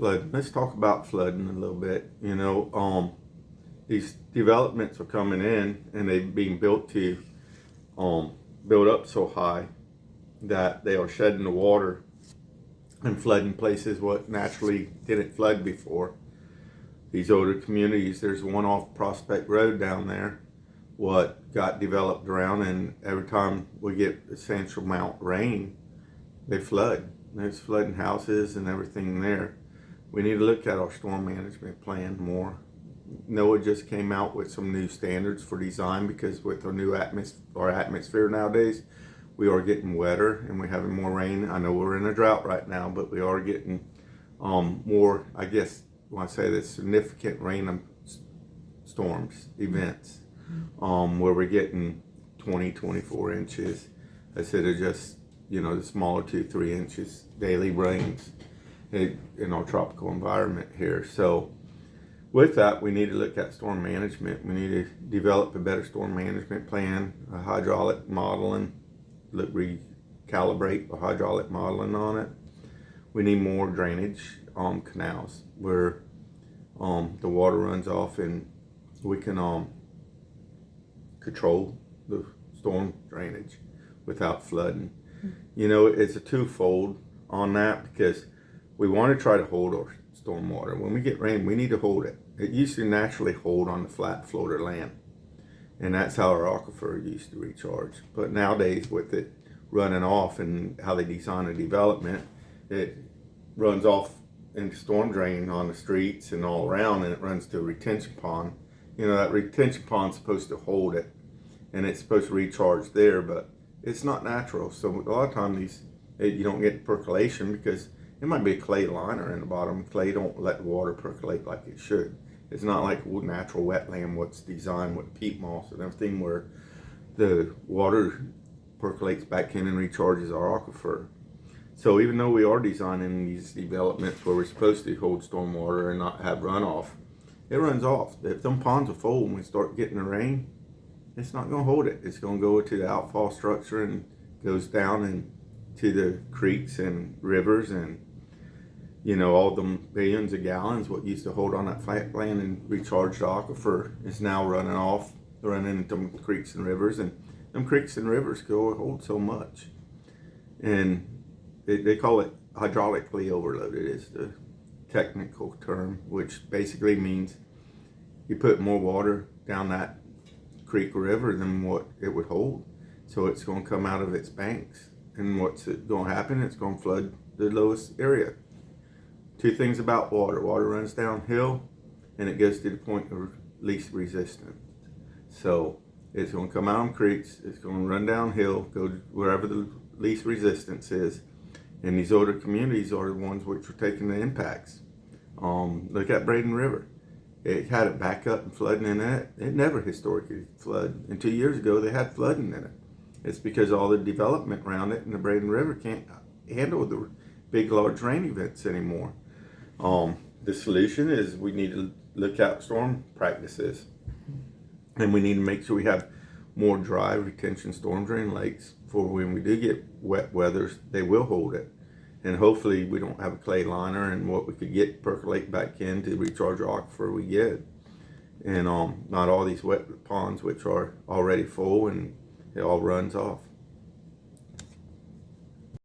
Flooding. Let's talk about flooding a little bit. These developments are coming in and they're being built to build up so high that they are shedding the water and flooding places what naturally didn't flood before. These older communities, there's one off Prospect Road down there, what got developed around, and every time we get a substantial amount of rain, they flood. There's flooding houses and everything there. We need to look at our storm management plan more. NOAA just came out with some new standards for design because with our new atmosphere nowadays, we are getting wetter and we're having more rain. I know we're in a drought right now, but we are getting more, I guess, when I say this, significant rain storms, events, where we're getting 20, 24 inches instead of just, the smaller 2-3 inches daily rains in our tropical environment here. So with that, we need to look at storm management. We need to develop a better storm management plan, a hydraulic modeling, recalibrate the hydraulic modeling on it. We need more drainage canals where the water runs off and we can control the storm drainage without flooding. It's a twofold on that because we want to try to hold our storm water. When we get rain, we need to hold it. It used to naturally hold on the flat floor of land, and that's how our aquifer used to recharge. But nowadays, with it running off and how they design a development, it runs off into storm drain on the streets and all around, and it runs to a retention pond. That retention pond's supposed to hold it, and it's supposed to recharge there, but it's not natural. So a lot of times you don't get percolation because it might be a clay liner in the bottom. Clay don't let the water percolate like it should. It's not like natural wetland what's designed with peat moss and everything where the water percolates back in and recharges our aquifer. So even though we are designing these developments where we're supposed to hold storm water and not have runoff, it runs off. If them ponds are full when we start getting the rain, it's not going to hold it. It's going to go to the outfall structure and goes down into the creeks and rivers, and all them billions of gallons what used to hold on that flat land and recharge the aquifer is now running off, running into creeks and rivers, and them creeks and rivers go hold so much, and they call it hydraulically overloaded is the technical term, which basically means you put more water down that creek or river than what it would hold. So it's going to come out of its banks. And what's going to happen? It's going to flood the lowest area. Two things about water. Water runs downhill and it goes to the point of least resistance. So it's going to come out of creeks, it's going to run downhill, go wherever the least resistance is. And these older communities are the ones which are taking the impacts. Look at Braden River. It had it back up and flooding in it. It never historically flooded. And 2 years ago, they had flooding in it. It's because all the development around it and the Braden River can't handle the big, large rain events anymore. The solution is we need to look at storm practices. And we need to make sure we have more dry retention storm drain lakes for when we do get wet weathers, they will hold it. And hopefully we don't have a clay liner and what we could get percolate back in to recharge our aquifer we get. And not all these wet ponds which are already full and it all runs off.